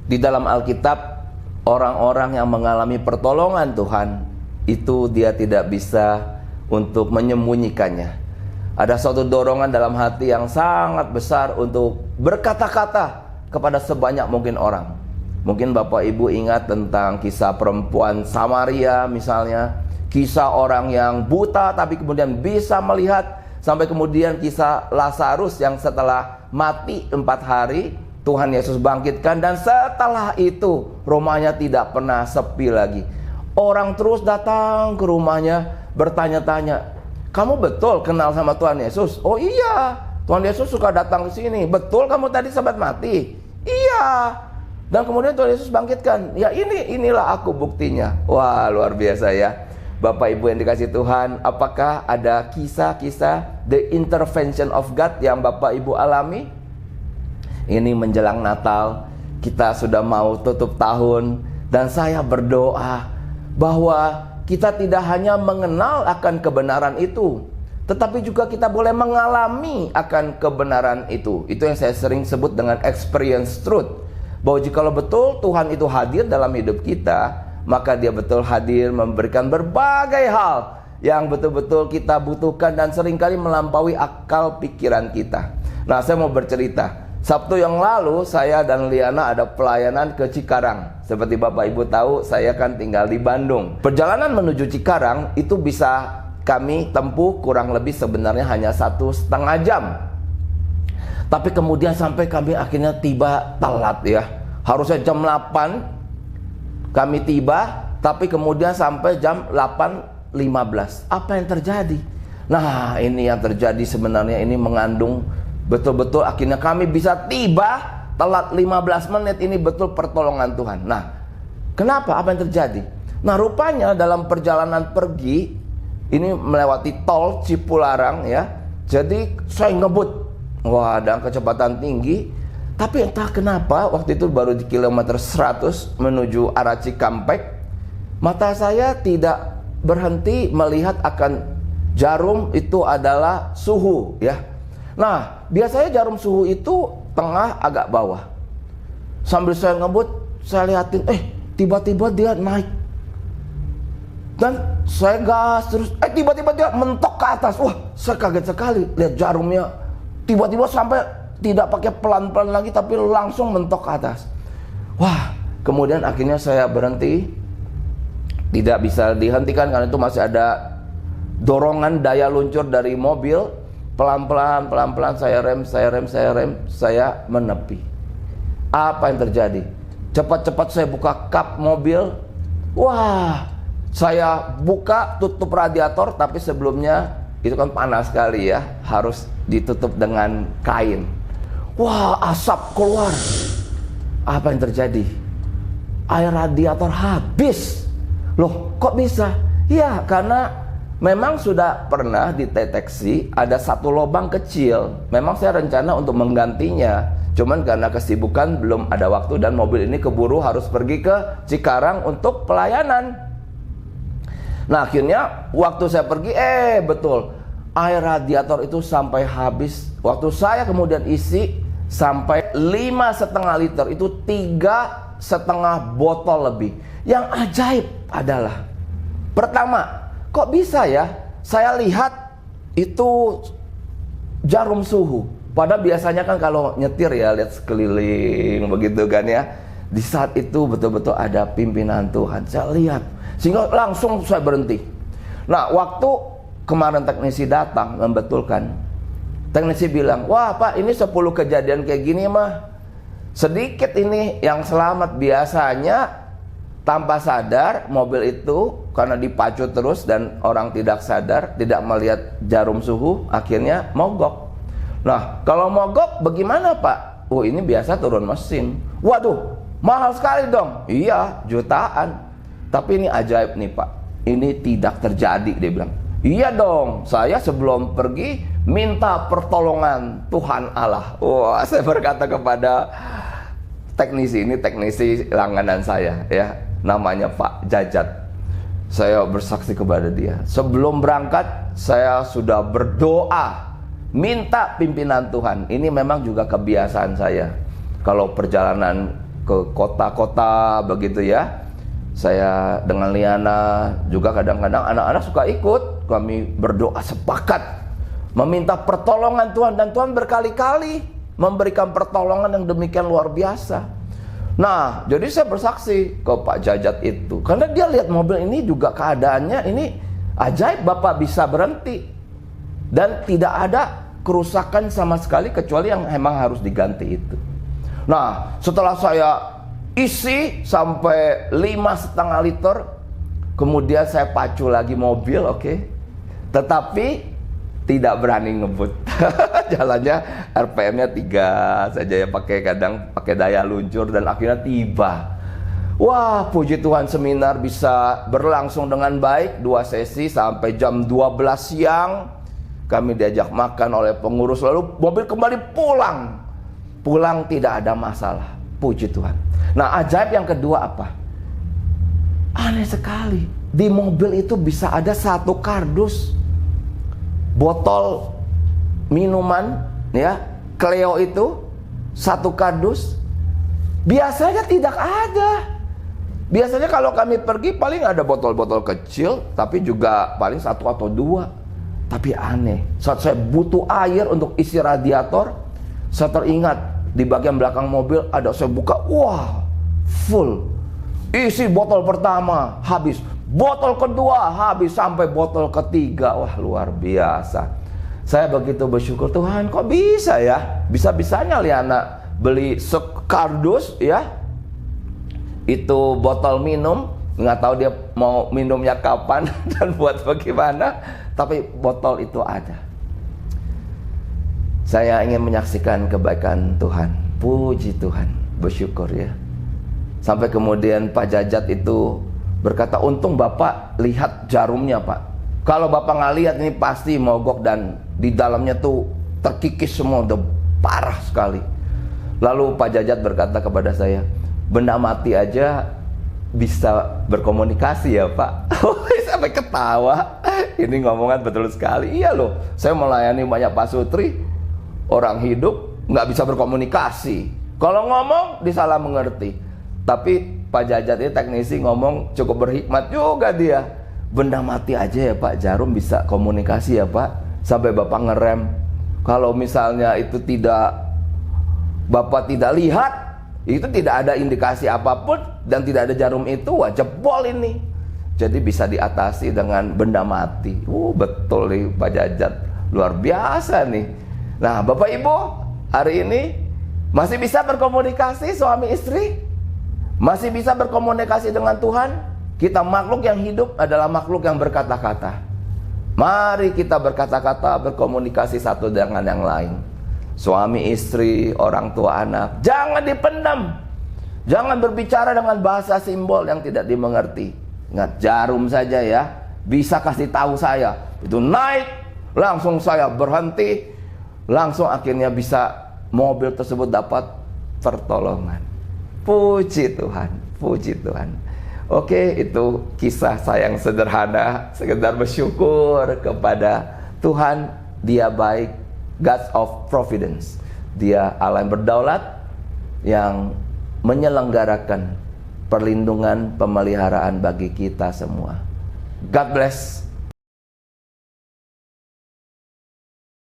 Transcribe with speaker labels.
Speaker 1: Di dalam Alkitab, orang-orang yang mengalami pertolongan Tuhan itu dia tidak bisa untuk menyembunyikannya. Ada suatu dorongan dalam hati yang sangat besar untuk berkata-kata kepada sebanyak mungkin orang. Mungkin Bapak Ibu ingat tentang kisah perempuan Samaria misalnya, kisah orang yang buta tapi kemudian bisa melihat, sampai kemudian kisah Lazarus yang setelah mati 4 hari Tuhan Yesus bangkitkan, dan setelah itu rumahnya tidak pernah sepi lagi. Orang terus datang ke rumahnya bertanya-tanya, "Kamu betul kenal sama Tuhan Yesus?" "Oh iya, Tuhan Yesus suka datang ke sini." "Betul kamu tadi sempat mati?" "Iya." Dan kemudian Tuhan Yesus bangkitkan. "Ya inilah aku buktinya." Wah, luar biasa ya. Bapak Ibu yang dikasih Tuhan, apakah ada kisah-kisah the intervention of God yang Bapak Ibu alami? Ini menjelang Natal, kita sudah mau tutup tahun, dan saya berdoa bahwa kita tidak hanya mengenal akan kebenaran itu, tetapi juga kita boleh mengalami akan kebenaran itu. Itu yang saya sering sebut dengan experience truth. Bahwa jikalau betul Tuhan itu hadir dalam hidup kita, maka dia betul hadir memberikan berbagai hal yang betul-betul kita butuhkan dan seringkali melampaui akal pikiran kita. Nah, saya mau bercerita. Sabtu yang lalu saya dan Liana ada pelayanan ke Cikarang. Seperti Bapak Ibu tahu, saya kan tinggal di Bandung. Perjalanan menuju Cikarang itu bisa kami tempuh kurang lebih sebenarnya hanya 1,5 jam. Tapi kemudian sampai kami akhirnya tiba telat ya. Harusnya jam 8 kami tiba, tapi kemudian sampai jam 8.15. Apa yang terjadi? Nah, ini yang terjadi sebenarnya, ini mengandung betul-betul akhirnya kami bisa tiba telat 15 menit. Ini betul pertolongan Tuhan. Nah, kenapa? Apa yang terjadi? Nah, rupanya dalam perjalanan pergi ini melewati tol Cipularang ya. Jadi saya ngebut. Wah, ada kecepatan tinggi. Tapi entah kenapa waktu itu baru di kilometer 100 menuju arah Cikampek, mata saya tidak berhenti melihat akan jarum itu adalah suhu ya. Nah, biasanya jarum suhu itu tengah agak bawah. Sambil saya ngebut, saya lihatin, tiba-tiba dia naik. Dan saya gas terus, tiba-tiba dia mentok ke atas. Wah, saya kaget sekali lihat jarumnya. Tiba-tiba sampai tidak pakai pelan-pelan lagi, tapi langsung mentok ke atas. Wah, kemudian akhirnya saya berhenti. Tidak bisa dihentikan karena itu masih ada dorongan daya luncur dari mobil. Pelan-pelan saya rem, saya menepi. Apa yang terjadi? Cepat-cepat saya buka kap mobil. Wah, saya buka tutup radiator, tapi sebelumnya itu kan panas sekali ya, harus ditutup dengan kain. Wah, asap keluar. Apa yang terjadi? Air radiator habis. Loh, kok bisa? Ya, karena memang sudah pernah dideteksi ada satu lubang kecil. Memang saya rencana untuk menggantinya, cuman karena kesibukan belum ada waktu, dan mobil ini keburu harus pergi ke Cikarang untuk pelayanan. Nah, akhirnya waktu saya pergi, betul, air radiator itu sampai habis. Waktu saya kemudian isi sampai 5,5 liter, itu 3,5 botol lebih. Yang ajaib adalah, pertama, kok bisa ya saya lihat itu jarum suhu, padahal biasanya kan kalau nyetir ya lihat sekeliling begitu kan ya. Di saat itu betul-betul ada pimpinan Tuhan, saya lihat, sehingga langsung saya berhenti. Nah, waktu kemarin teknisi datang membetulkan, teknisi bilang, "Wah Pak, ini 10 kejadian kayak gini mah sedikit ini yang selamat." Biasanya tanpa sadar mobil itu karena dipacu terus dan orang tidak sadar, tidak melihat jarum suhu, akhirnya mogok. Nah, kalau mogok bagaimana Pak? "Oh, ini biasa turun mesin." "Waduh, mahal sekali dong." "Iya, jutaan." "Tapi ini ajaib nih Pak, ini tidak terjadi," dia bilang. "Iya dong, saya sebelum pergi minta pertolongan Tuhan Allah." Wah, saya berkata kepada teknisi ini, teknisi langganan saya ya, namanya Pak Jajat. Saya bersaksi kepada dia, sebelum berangkat saya sudah berdoa minta pimpinan Tuhan. Ini memang juga kebiasaan saya. Kalau perjalanan ke kota-kota begitu ya. Saya dengan Liana juga kadang-kadang anak-anak suka ikut. Kami berdoa sepakat meminta pertolongan Tuhan, dan Tuhan berkali-kali memberikan pertolongan yang demikian luar biasa. Nah, jadi saya bersaksi ke Pak Jajat itu, karena dia lihat mobil ini juga keadaannya ini ajaib, Bapak bisa berhenti dan tidak ada kerusakan sama sekali kecuali yang emang harus diganti itu. Nah, setelah saya isi sampai 5,5 liter, kemudian saya pacu lagi mobil, oke. Tetapi tidak berani ngebut. Jalannya RPM-nya 3 saja ya, kadang pakai daya luncur, dan akhirnya tiba. Wah, puji Tuhan, seminar bisa berlangsung dengan baik, 2 sesi sampai jam 12 siang. Kami diajak makan oleh pengurus, lalu mobil kembali pulang. Pulang tidak ada masalah, puji Tuhan. Nah, ajaib yang kedua apa? Aneh sekali, di mobil itu bisa ada 1 kardus botol minuman ya, Cleo itu 1 kardus. Biasanya tidak ada. Biasanya kalau kami pergi paling ada botol-botol kecil, tapi juga paling 1 atau 2. Tapi aneh, saat saya butuh air untuk isi radiator, saya teringat di bagian belakang mobil ada, saya buka, wah, full. Isi botol pertama habis, botol kedua habis, sampai botol ketiga. Wah, luar biasa. Saya begitu bersyukur, Tuhan kok bisa ya, bisa-bisanya Liana beli sekardus ya, itu botol minum, nggak tahu dia mau minumnya kapan dan buat bagaimana, tapi botol itu ada. Saya ingin menyaksikan kebaikan Tuhan, puji Tuhan, bersyukur ya. Sampai kemudian Pak Jajat itu berkata, untung Bapak lihat jarumnya Pak. Kalau Bapak nggak lihat ini pasti mogok, dan di dalamnya tuh terkikis semua, udah parah sekali. Lalu Pak Jajat berkata kepada saya, benda mati aja bisa berkomunikasi ya Pak. Sampai ketawa. Ini ngomongan betul sekali. Iya loh, saya melayani banyak pasutri, orang hidup nggak bisa berkomunikasi. Kalau ngomong disalah mengerti. Tapi Pak Jajat ini teknisi ngomong cukup berhikmat juga dia. Benda mati aja ya Pak, jarum bisa komunikasi ya Pak. Sampai Bapak ngerem. Kalau misalnya itu Bapak tidak lihat, itu tidak ada indikasi apapun, dan tidak ada jarum itu, wah jebol ini. Jadi bisa diatasi dengan benda mati. Betul nih Pak Jajat, luar biasa nih. Nah, Bapak Ibu, hari ini masih bisa berkomunikasi suami istri? Masih bisa berkomunikasi dengan Tuhan? Kita makhluk yang hidup adalah makhluk yang berkata-kata. Mari kita berkata-kata, berkomunikasi satu dengan yang lain. Suami istri, orang tua anak, jangan dipendam. Jangan berbicara dengan bahasa simbol yang tidak dimengerti. Ingat, jarum saja ya, bisa kasih tahu saya. Itu naik, langsung saya berhenti, langsung akhirnya bisa mobil tersebut dapat pertolongan. Puji Tuhan, puji Tuhan. Oke, itu kisah saya yang sederhana, sekedar bersyukur kepada Tuhan. Dia baik, God of Providence. Dia Allah yang berdaulat, yang menyelenggarakan perlindungan, pemeliharaan bagi kita semua. God bless.